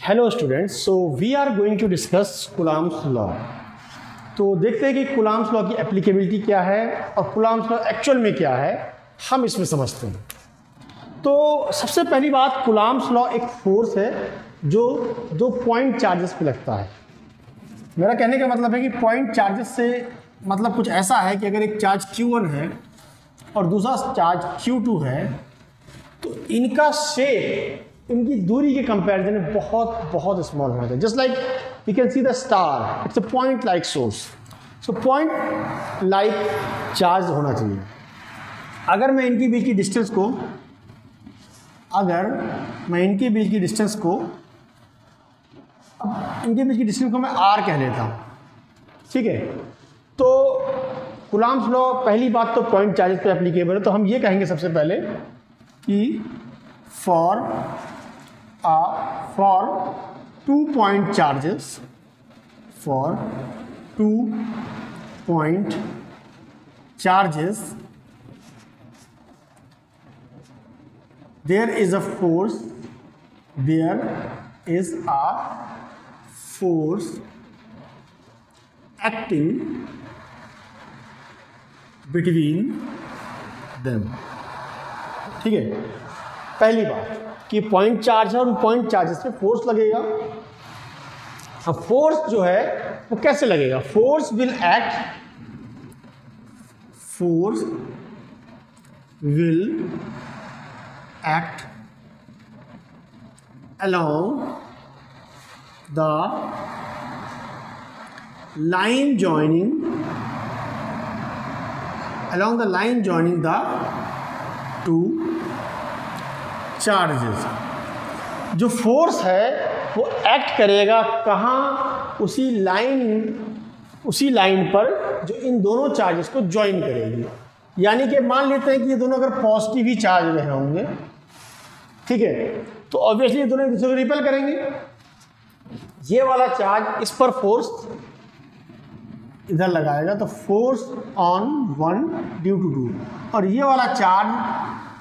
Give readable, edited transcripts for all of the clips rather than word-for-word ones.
Hello students, so we are going to discuss Coulomb's law. तो देखते हैं कि कूलम्ब्स लॉ की एप्लीकेबिलिटी क्या है और कूलम्ब्स लॉ एक्चुअल में क्या है, हम इसमें समझते हैं। तो सबसे पहली बात, कूलम्ब्स लॉ एक फोर्स है जो दो पॉइंट चार्जेस पे लगता है। मेरा कहने का मतलब है कि पॉइंट चार्जेस से मतलब कुछ ऐसा है कि अगर एक चार्ज Q1 है और दूसरा चार्ज Q2 है तो इनका शेप इनकी दूरी के कंपैरिजन में बहुत बहुत स्मॉल होना चाहिए। Just like we can see the star, it's a point like source. So point like charge होना चाहिए। अगर मैं इनके बीच की डिस्टेंस को मैं R कह लेता हूँ, ठीक है। तो कूलम्ब्स लॉ पहली बात तो पॉइंट चार्जेस पे एप्लीकेबल है। तो हम ये कहेंगे सबसे पहले कि for two point charges there is a force acting between them, ठीक है। पहली बात कि पॉइंट चार्ज है और पॉइंट चार्जेस पे फोर्स लगेगा। अब फोर्स जो है वो कैसे लगेगा? Force will act along the line joining the two charges. जो फोर्स है वो एक्ट करेगा कहाँ? उसी लाइन पर जो इन दोनों चार्जेस को ज्वाइन करेगी। यानी कि मान लेते हैं कि ये दोनों अगर पॉजिटिव ही चार्ज में होंगे, ठीक है, तो ऑब्वियसली ये दोनों एक दूसरे को रिपेल करेंगे। ये वाला चार्ज इस पर फोर्स इधर लगाएगा तो force on one due to two, और ये वाला चार्ज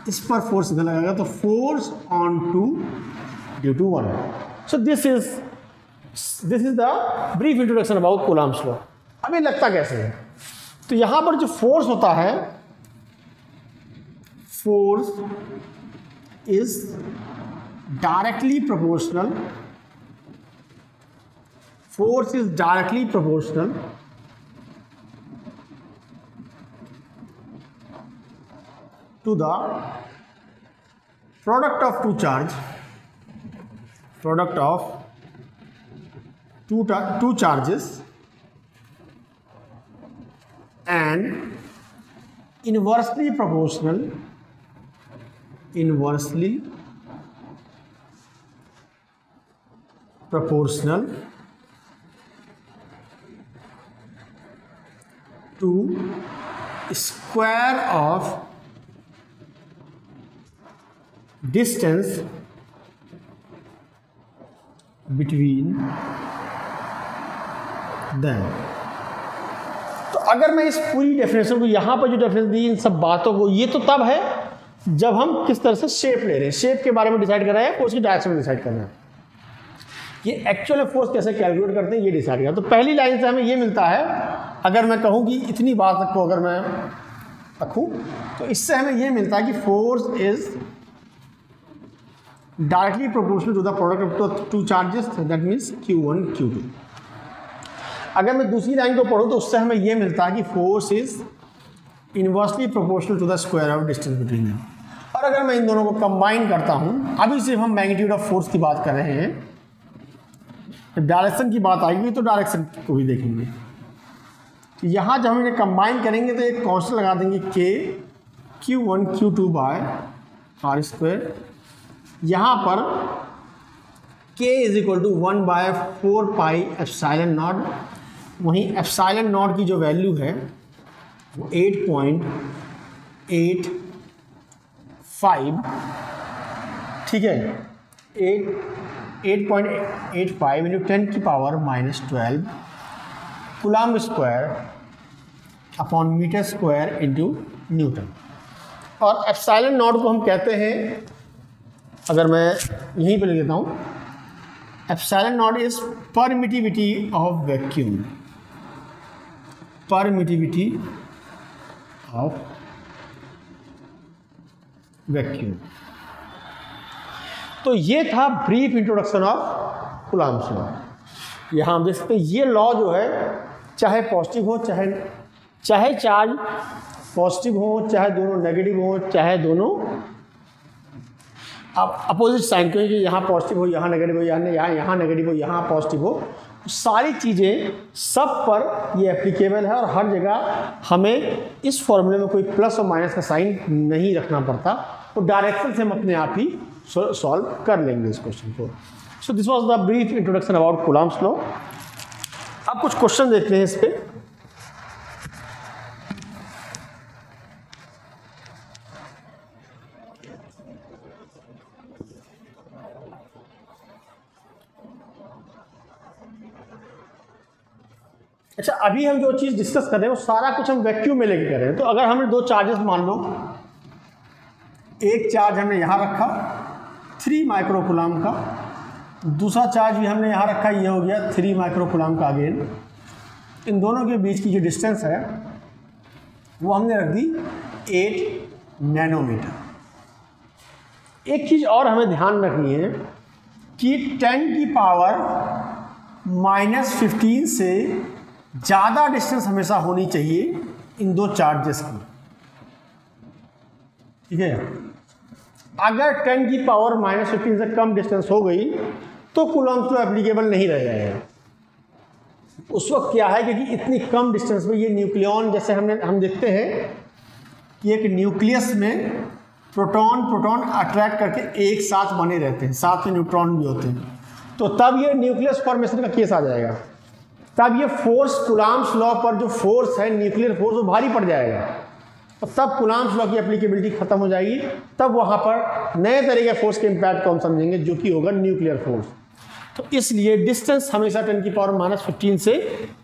इस पर फोर्स इधर लगाएगा तो force on two due to one. So this is the brief introduction about Coulomb's law. अब ये लगता कैसे है? तो यहां पर जो फोर्स होता है, force is directly proportional to the product of two charges and inversely proportional to square of distance between them। तो अगर मैं इस पूरी डेफिनेशन को, यहाँ पर जो डेफिनेशन दी, इन सब बातों को, ये तो तब है जब हम किस तरह से शेप ले रहे हैं, शेप के बारे में डिसाइड कर रहे हैं, उसकी डायरेक्शन में डिसाइड कर रहे हैं। ये एक्चुअल फोर्स कैसे कैलकुलेट करते हैं ये डिसाइड करते हैं। तो पहली लाइन से हमें ये मिलता है, अगर मैं कहूँ कि इतनी बात को अगर मैं रखूँ तो इससे हमें ये मिलता है कि force is directly proportional to the product of two charges, that means Q1 Q2। अगर मैं दूसरी लाइन को पढ़ूँ तो उससे हमें ये मिलता है कि force is inversely proportional to the square of distance between them. और अगर मैं इन दोनों को कंबाइन करता हूँ, अभी सिर्फ हम मैग्नीट्यूड ऑफ फोर्स की बात कर रहे हैं, जब डायरेक्शन की बात आएगी तो डायरेक्शन को भी देखेंगे। तो यहाँ जब हम इन्हें कंबाइन करेंगे तो एक कांस्टेंट लगा देंगे Q1 Q2 bye R square. यहाँ पर K is equal to 1/4 pi epsilon naught. वहीं एप्सिलॉन नॉट की जो वैल्यू है वो 8.85, ठीक है, 8.85 इंटू 10 की power -12 coulomb square upon metre square into newton. और एप्सिलॉन नॉट को हम कहते हैं, अगर मैं यहीं पे लिख देता हूँ, epsilon not is permittivity of vacuum, permittivity of vacuum. तो ये था brief introduction of Coulomb's law. यहाँ हम देख सकते हैं ये लॉ जो है चाहे पॉजिटिव हो चाहे चार्ज पॉजिटिव हो, चाहे दोनों नेगेटिव हो, चाहे दोनों आप अपोजिट साइन, क्योंकि यहाँ पॉजिटिव हो यहाँ नेगेटिव हो, यहाँ नेगेटिव हो यहाँ पॉजिटिव हो, सारी चीज़ें सब पर ये एप्लीकेबल है और हर जगह हमें इस फॉर्मूले में कोई प्लस और माइनस का साइन नहीं रखना पड़ता, तो डायरेक्शन से हम अपने आप ही सॉल्व कर लेंगे इस क्वेश्चन को। So this was the brief introduction about Coulomb's law. अब कुछ क्वेश्चन देखते हैं इस पे। अच्छा, अभी हम जो चीज़ डिस्कस कर रहे हैं वो सारा कुछ हम वैक्यूम में लेके कर रहे हैं। तो अगर हमने दो चार्जेस मान लो, एक चार्ज हमने यहाँ रखा 3 माइक्रो कूलम्ब का, दूसरा चार्ज भी हमने यहाँ रखा, ये हो गया 3 माइक्रो कूलम्ब का अगेन। इन दोनों के बीच की जो डिस्टेंस है वो हमने रख दी 8 नैनोमीटर। एक चीज़ और हमें ध्यान रखनी है कि 10 की पावर -15 से ज़्यादा डिस्टेंस हमेशा होनी चाहिए इन दो चार्जेस की, ठीक है। अगर 10 की पावर -15 से कम डिस्टेंस हो गई तो कूलम्ब्स लॉ एप्लीकेबल नहीं रह जाएगा। उस वक्त क्या है, क्योंकि इतनी कम डिस्टेंस में ये न्यूक्लियॉन, जैसे हम देखते हैं कि एक न्यूक्लियस में प्रोटॉन अट्रैक्ट करके एक साथ बने रहते हैं, साथ में न्यूट्रॉन भी होते हैं, तो तब ये न्यूक्लियस फॉर्मेशन का केस आ जाएगा। तब ये फोर्स कूलम्ब्स लॉ पर जो फोर्स है, न्यूक्लियर फोर्स, वो भारी पड़ जाएगा, और तब कूलम्ब्स लॉ की एप्लीकेबिलिटी खत्म हो जाएगी। तब वहाँ पर नए तरह के फोर्स के इम्पैक्ट को हम समझेंगे, जो कि होगा न्यूक्लियर फोर्स। तो इसलिए डिस्टेंस हमेशा 10 की पावर -15 से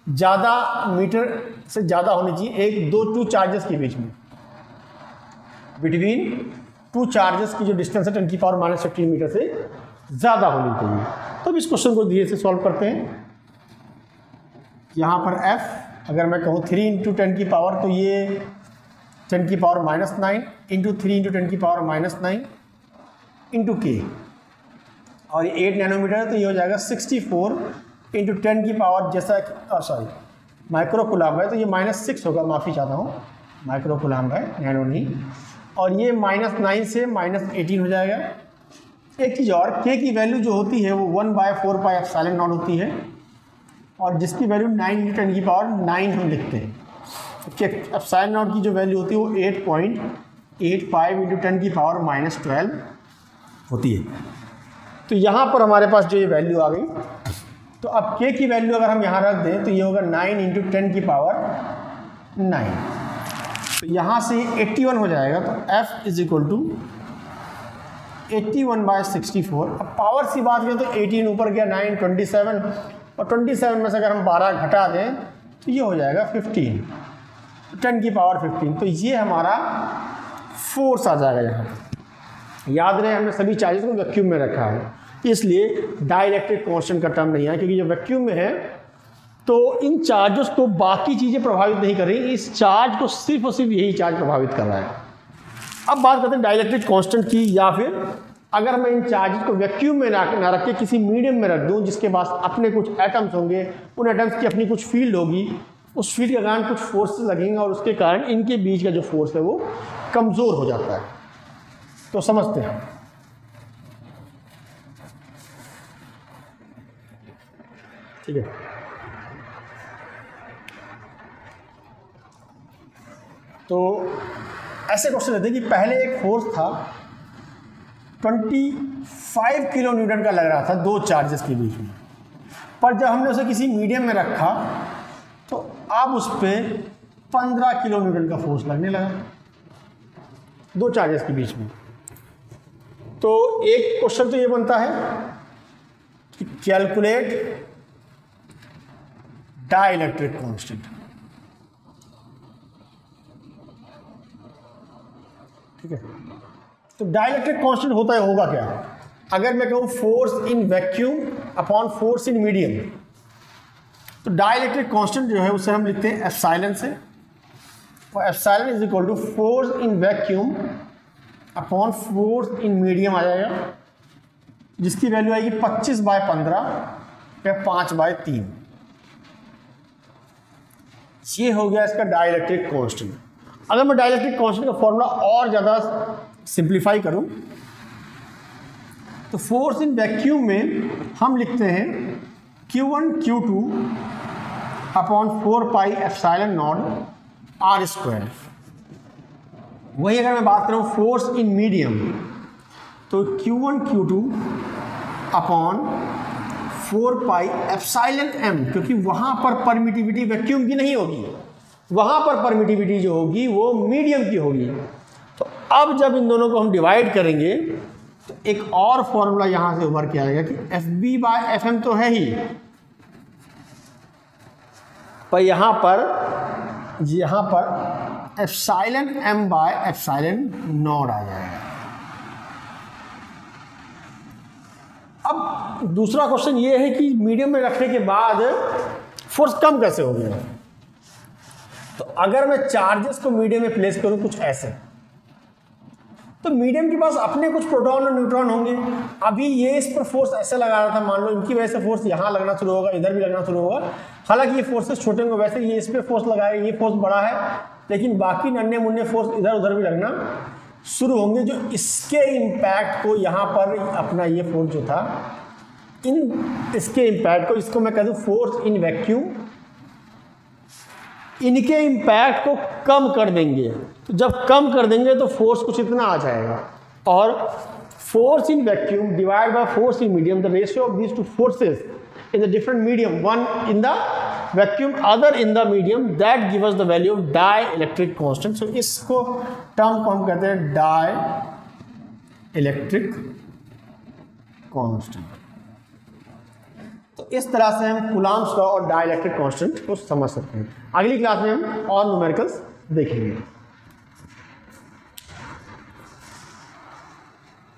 ज़्यादा मीटर से ज़्यादा होनी चाहिए एक टू चार्जेस के बीच में, बिटवीन टू चार्जेस की जो डिस्टेंस है 10 की पावर -15 मीटर से ज़्यादा होनी चाहिए। तो अब इस क्वेश्चन को धीरे से सॉल्व करते हैं। यहाँ पर f अगर मैं कहूँ 3 × 10 की पावर, तो ये 10 की पावर -9 इंटू 3 × 10 की पावर -9 इंटू k, और ये 8 नैनोमीटर है, तो ये हो जाएगा 64 इंटू 10 की पावर, जैसा सॉरी माइक्रो कूलम्ब है तो ये -6 होगा, माफ़ी चाहता हूँ, माइक्रो कूलम्ब है, नैनो नहीं। और ये -9 से -18 हो जाएगा। एक चीज़ और, k की वैल्यू जो होती है वो 1/4 एप्सिलॉन नॉट होती है, और जिसकी वैल्यू 9 × 10 की पावर 9 हम लिखते हैं। एप्सिलॉन नॉट की जो वैल्यू होती है वो 8.85 इंटू 10 की पावर -12 होती है। तो यहाँ पर हमारे पास जो ये वैल्यू आ गई, तो अब k की वैल्यू अगर हम यहाँ रख दें तो ये होगा 9 इंटू 10 की पावर 9, तो यहाँ से 81 हो जाएगा। तो f इज इक्वल टू 81/64। अब पावर की बात करें तो 18 ऊपर गया 9 27, और 27 में से अगर हम 12 घटा दें तो ये हो जाएगा 15, 10 की पावर 15। तो ये हमारा फोर्स आ जाएगा यहाँ। याद रहे हमने सभी चार्जेस को वैक्यूम में रखा है, इसलिए डाइलेक्ट्रिक कांस्टेंट का टर्म नहीं है, क्योंकि जब वैक्यूम में है तो इन चार्जेस को बाकी चीज़ें प्रभावित नहीं कर रही, इस चार्ज को सिर्फ और सिर्फ यही चार्ज प्रभावित कर रहा है। अब बात करते हैं डाइलेक्ट्रिक कांस्टेंट की, या फिर अगर मैं इन चार्जेस को वैक्यूम में ना रख के किसी मीडियम में रख दूं जिसके पास अपने कुछ एटम्स होंगे, उन एटम्स की अपनी कुछ फील्ड होगी, उस फील्ड के कारण कुछ फोर्सेस लगेंगे और उसके कारण इनके बीच का जो फोर्स है वो कमज़ोर हो जाता है। तो समझते हैं। ठीक है, तो ऐसे क्वेश्चन रहते हैं कि पहले एक फोर्स था 25 किलो न्यूटन का लग रहा था दो चार्जेस के बीच में, पर जब हमने उसे किसी मीडियम में रखा तो अब उस पर 15 किलो न्यूटन का फोर्स लगने लगा दो चार्जेस के बीच में। तो एक क्वेश्चन तो ये बनता है कि कैलकुलेट डाइलेक्ट्रिक कांस्टेंट। ठीक है, तो डाइलेक्ट्रिक कांस्टेंट होगा क्या? अगर मैं कहूँ force in vacuum upon force in medium. तो डाइलेक्ट्रिक कांस्टेंट जो है उसे हम लिखते हैं एप्सिलॉन से, और epsilon is equal to force in vacuum upon force in medium आ जाएगा, जिसकी वैल्यू आएगी 25/15 या 5/3। ये हो गया इसका डाइलेक्ट्रिक कांस्टेंट। अगर मैं डाइलेक्ट्रिक कांस्टेंट का फॉर्मूला और ज़्यादा सिंप्लीफाई करूं तो फोर्स इन वैक्यूम में हम लिखते हैं Q1 Q2 upon 4 epsilon not R square. वही अगर मैं बात करूं फोर्स इन मीडियम तो Q1 Q2 upon 4 epsilon m, क्योंकि वहां पर परमिटिविटी वैक्यूम की नहीं होगी, वहां पर परमिटिविटी जो होगी वो मीडियम की होगी। तो अब जब इन दोनों को हम डिवाइड करेंगे तो एक और फॉर्मूला यहां से उभर के आएगा कि FB/FM तो है ही, पर यहां पर एप्सिलॉन m/एप्सिलॉन नॉट आ जाएगा। अब दूसरा क्वेश्चन ये है कि मीडियम में रखने के बाद फोर्स कम कैसे हो गया। तो अगर मैं चार्जेस को मीडियम में प्लेस करूं कुछ ऐसे, तो मीडियम के पास अपने कुछ प्रोटॉन और न्यूट्रॉन होंगे। अभी ये इस पर फोर्स ऐसे लगा रहा था, मान लो इनकी वजह से फोर्स यहाँ लगना शुरू होगा, इधर भी लगना शुरू होगा। हालांकि ये फोर्सेस छोटे होंगे, वैसे ये इस पर फोर्स लगाए, ये फोर्स बड़ा है, लेकिन बाकी नन्हे मुन्ने फोर्स इधर उधर भी लगना शुरू होंगे, जो इसके इम्पैक्ट को यहाँ पर अपना ये फोर्स जो था, इसके इम्पैक्ट को, इसको मैं कह दूँ फोर्स इन वैक्यूम, इनके इम्पैक्ट को कम कर देंगे। तो जब कम कर देंगे तो फोर्स कुछ इतना आ जाएगा, और force in vacuum divide by force in medium, the ratio of these two forces in the different medium, one in the vacuum other in the medium, that give us the value of dielectric constant. So इसको term को हम कहते हैं die electric constant. तो इस तरह से हम कूलॉम्स लॉ और डाइलेक्ट्रिक कांस्टेंट को समझ सकते हैं। अगली क्लास में हम और न्यूमेरिकल्स देखेंगे।